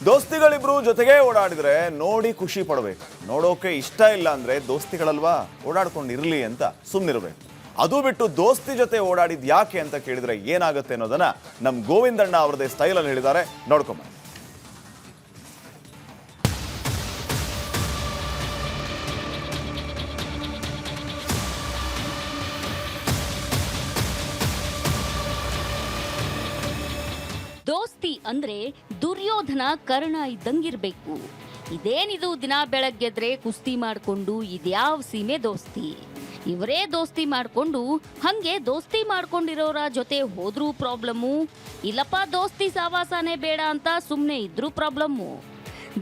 ದೋಸ್ತಿಗಳಿಬ್ರು ಜೊತೆಗೆ ಓಡಾಡಿದ್ರೆ ನೋಡಿ ಖುಷಿ ಪಡಬೇಕು. ನೋಡೋಕೆ ಇಷ್ಟ ಇಲ್ಲ ಅಂದ್ರೆ ದೋಸ್ತಿಗಳಲ್ವಾ, ಓಡಾಡ್ಕೊಂಡಿರ್ಲಿ ಅಂತ ಸುಮ್ಮನಿರ್ಬೇಕು. ಅದು ಬಿಟ್ಟು ದೋಸ್ತಿ ಜೊತೆ ಓಡಾಡಿದ್ ಯಾಕೆ ಅಂತ ಕೇಳಿದ್ರೆ ಏನಾಗುತ್ತೆ ಅನ್ನೋದನ್ನ ನಮ್ ಗೋವಿಂದಣ್ಣ ಅವರದೇ ಸ್ಟೈಲಲ್ಲಿ ಹೇಳಿದ್ದಾರೆ, ನೋಡ್ಕೊಂಬ. ದೋಸ್ತಿ ಅಂದ್ರೆ ದುರ್ಯೋಧನ ಕರ್ಣ ಇದ್ದಂಗಿರ್ಬೇಕು. ಇದೇನಿದು ದಿನ ಬೆಳಗ್ಗೆದ್ರೆ ಕುಸ್ತಿ ಮಾಡ್ಕೊಂಡು ಇದ್ಯಾವ ಸೀಮೆ ದೋಸ್ತಿ? ಇವರೇ ದೋಸ್ತಿ ಮಾಡ್ಕೊಂಡು ಹಂಗೆ ದೋಸ್ತಿ ಮಾಡ್ಕೊಂಡಿರೋರ ಜೊತೆ ಹೋದ್ರೂ ಪ್ರಾಬ್ಲಮ್ಮು, ಇಲ್ಲಪ್ಪ ದೋಸ್ತಿ ಸಾವಾಸನೆ ಬೇಡ ಅಂತ ಸುಮ್ಮನೆ ಇದ್ರೂ ಪ್ರಾಬ್ಲಮ್ಮು,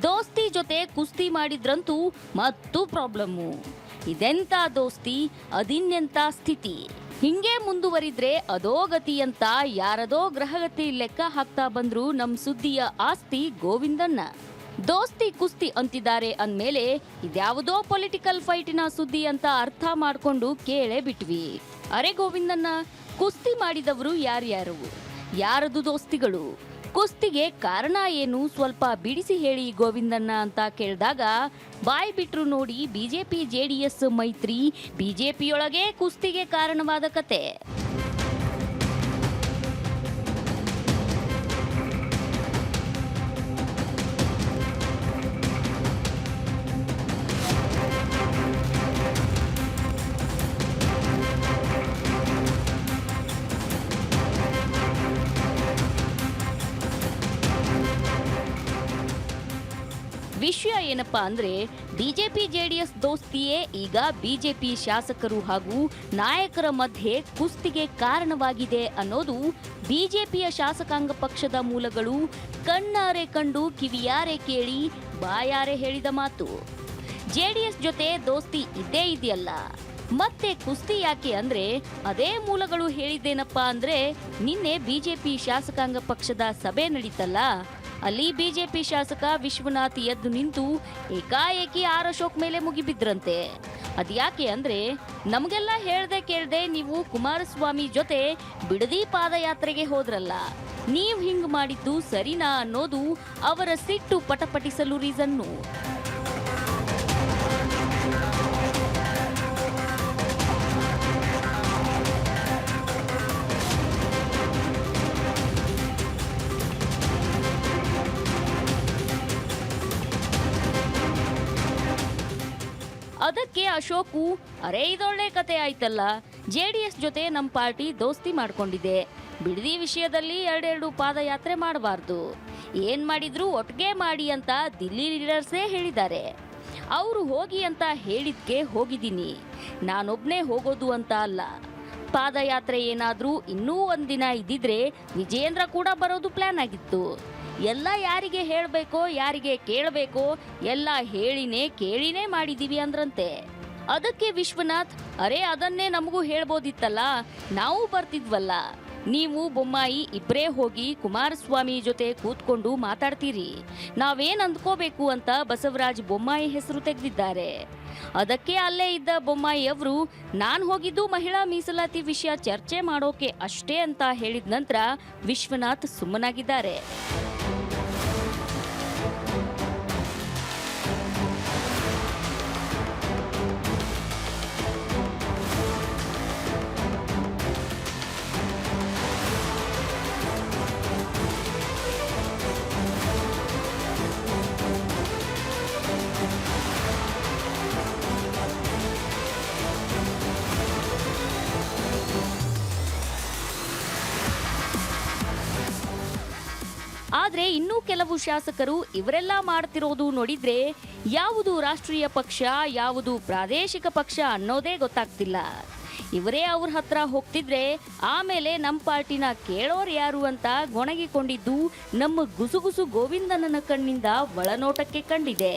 ದೋಸ್ತಿ ಜೊತೆ ಕುಸ್ತಿ ಮಾಡಿದ್ರಂತೂ ಮತ್ತೂ ಪ್ರಾಬ್ಲಮ್ಮು. ಇದೆಂತ ದೋಸ್ತಿ, ಅದಿನ್ನೆಂತ ಸ್ಥಿತಿ? ಹಿಂಗೆ ಮುಂದುವರಿದ್ರೆ ಅದೋ ಗತಿ ಅಂತ ಯಾರದೋ ಗ್ರಹಗತಿ ಲೆಕ್ಕ ಹಾಕ್ತಾ ಬಂದ್ರು ನಮ್ ಸುದ್ದಿಯ ಆಸ್ತಿ ಗೋವಿಂದಣ್ಣ. ದೋಸ್ತಿ ಕುಸ್ತಿ ಅಂತಿದ್ದಾರೆ ಅಂದ್ಮೇಲೆ ಇದ್ಯಾವುದೋ ಪೊಲಿಟಿಕಲ್ ಫೈಟಿನ ಸುದ್ದಿ ಅಂತ ಅರ್ಥ ಮಾಡ್ಕೊಂಡು ಕೇಳೇ ಬಿಟ್ವಿ. ಅರೆ ಗೋವಿಂದಣ್ಣ, ಕುಸ್ತಿ ಮಾಡಿದವರು ಯಾರ್ಯಾರು? ಯಾರದು ದೋಸ್ತಿಗಳು? ಕುಸ್ತಿಗೆ ಕಾರಣ ಏನು ಸ್ವಲ್ಪ ಬಿಡಿಸಿ ಹೇಳಿ ಗೋವಿಂದಣ್ಣ ಅಂತ ಕೇಳಿದಾಗ ಬಾಯ್ ಬಿಟ್ರು ನೋಡಿ ಬಿಜೆಪಿ ಜೆಡಿಎಸ್ ಮೈತ್ರಿ, ಬಿಜೆಪಿಯೊಳಗೆ ಕುಸ್ತಿಗೆ ಕಾರಣವಾದ ಕತೆ. ವಿಷಯ ಏನಪ್ಪಾ ಅಂದ್ರೆ ಬಿಜೆಪಿ ಜೆಡಿಎಸ್ ದೋಸ್ತಿಯೇ ಈಗ ಬಿಜೆಪಿ ಶಾಸಕರು ಹಾಗೂ ನಾಯಕರ ಮಧ್ಯೆ ಕುಸ್ತಿಗೆ ಕಾರಣವಾಗಿದೆ ಅನ್ನೋದು ಬಿಜೆಪಿಯ ಶಾಸಕಾಂಗ ಪಕ್ಷದ ಮೂಲಗಳು ಕಣ್ಣಾರೆ ಕಂಡು ಕಿವಿಯಾರೆ ಕೇಳಿ ಬಾಯಾರೆ ಹೇಳಿದ ಮಾತು. ಜೆಡಿಎಸ್ ಜೊತೆ ದೋಸ್ತಿ ಇದ್ದೇ ಇದೆಯಲ್ಲ, ಮತ್ತೆ ಕುಸ್ತಿ ಯಾಕೆ ಅಂದ್ರೆ ಅದೇ ಮೂಲಗಳು ಹೇಳಿದ್ದೇನಪ್ಪಾ ಅಂದ್ರೆ ನಿನ್ನೆ ಬಿಜೆಪಿ ಶಾಸಕಾಂಗ ಪಕ್ಷದ ಸಭೆ ನಡೀತಲ್ಲ, ಅಲ್ಲಿ ಬಿಜೆಪಿ ಶಾಸಕ ವಿಶ್ವನಾಥ್ ಎದ್ದು ನಿಂತು ಏಕಾಏಕಿ ಆರ್ ಅಶೋಕ್ ಮೇಲೆ ಮುಗಿಬಿದ್ರಂತೆ. ಅದ್ಯಾಕೆ ಅಂದ್ರೆ ನಮಗೆಲ್ಲ ಹೇಳ್ದೆ ಕೇಳ್ದೆ ನೀವು ಕುಮಾರಸ್ವಾಮಿ ಜೊತೆ ಬಿಡದಿ ಪಾದಯಾತ್ರೆಗೆ ಹೋದ್ರಲ್ಲ, ನೀವ್ ಹಿಂಗ್ ಮಾಡಿದ್ದು ಸರಿನಾ ಅನ್ನೋದು ಅವರ ಸಿಟ್ಟು ಪಟಪಟಿಸಲು ರೀಸನ್ನು. ಅದಕ್ಕೆ ಅಶೋಕು, ಅರೆ ಇದೊಳ್ಳೆ ಕತೆ ಆಯ್ತಲ್ಲ, ಜೆಡಿಎಸ್ ಜೊತೆ ನಮ್ಮ ಪಾರ್ಟಿ ದೋಸ್ತಿ ಮಾಡ್ಕೊಂಡಿದೆ, ಬಿಡದಿ ವಿಷಯದಲ್ಲಿ ಎರಡೆರಡು ಪಾದಯಾತ್ರೆ ಮಾಡಬಾರ್ದು, ಏನ್ ಮಾಡಿದ್ರು ಒಟ್ಟಿಗೆ ಮಾಡಿ ಅಂತ ದಿಲ್ಲಿ ಲೀಡರ್ಸೇ ಹೇಳಿದ್ದಾರೆ. ಅವರು ಹೋಗಿ ಅಂತ ಹೇಳಿದ್ಕೆ ಹೋಗಿದ್ದೀನಿ, ನಾನೊಬ್ನೇ ಹೋಗೋದು ಅಂತ ಅಲ್ಲ. ಪಾದಯಾತ್ರೆ ಏನಾದ್ರೂ ಇನ್ನೂ ಒಂದಿನ ಇದ್ದಿದ್ರೆ ವಿಜೇಂದ್ರ ಕೂಡ ಬರೋದು ಪ್ಲಾನ್ ಆಗಿತ್ತು. ಎಲ್ಲ ಯಾರಿಗೆ ಹೇಳಬೇಕೋ ಯಾರಿಗೆ ಕೇಳಬೇಕೋ ಎಲ್ಲ ಹೇಳಿನೇ ಕೇಳಿನೇ ಮಾಡಿದೀವಿ ಅಂದ್ರಂತೆ. ಅದಕ್ಕೆ ವಿಶ್ವನಾಥ್, ಅರೆ ಅದನ್ನೇ ನಮಗೂ ಹೇಳ್ಬೋದಿತ್ತಲ್ಲ, ನಾವು ಬರ್ತಿದ್ವಲ್ಲ, ನೀವು ಬೊಮ್ಮಾಯಿ ಇಬ್ಬರೇ ಹೋಗಿ ಕುಮಾರಸ್ವಾಮಿ ಜೊತೆ ಕೂತ್ಕೊಂಡು ಮಾತಾಡ್ತೀರಿ, ನಾವೇನ್ ಅಂದ್ಕೋಬೇಕು ಅಂತ ಬಸವರಾಜ್ ಬೊಮ್ಮಾಯಿ ಹೆಸರು ತೆಗೆದಿದ್ದಾರೆ. ಅದಕ್ಕೆ ಅಲ್ಲೇ ಇದ್ದ ಬೊಮ್ಮಾಯಿ ಅವರು, ನಾನು ಹೋಗಿದ್ದು ಮಹಿಳಾ ಮೀಸಲಾತಿ ವಿಷಯ ಚರ್ಚೆ ಮಾಡೋಕೆ ಅಷ್ಟೇ ಅಂತ ಹೇಳಿದ ನಂತರ ವಿಶ್ವನಾಥ್ ಸುಮ್ಮನಾಗಿದ್ದಾರೆ. ಆದ್ರೆ ಇನ್ನೂ ಕೆಲವು ಶಾಸಕರು ಇವರೆಲ್ಲ ಮಾಡ್ತಿರೋದು ನೋಡಿದ್ರೆ ಯಾವುದು ರಾಷ್ಟ್ರೀಯ ಪಕ್ಷ ಯಾವುದು ಪ್ರಾದೇಶಿಕ ಪಕ್ಷ ಅನ್ನೋದೇ ಗೊತ್ತಾಗ್ತಿಲ್ಲ. ಇವರೇ ಅವ್ರ ಹತ್ರ ಹೋಗ್ತಿದ್ರೆ ಆಮೇಲೆ ನಮ್ಮ ಪಾರ್ಟಿನ ಕೇಳೋರು ಯಾರು ಅಂತ ಗೊಣಗಿಕೊಂಡಿದ್ದು ನಮ್ಮ ಗುಸುಗುಸು ಗೋವಿಂದಣ್ಣನ ಕಣ್ಣಿಂದ ಒಳನೋಟಕ್ಕೆ ಕಂಡಿದೆ.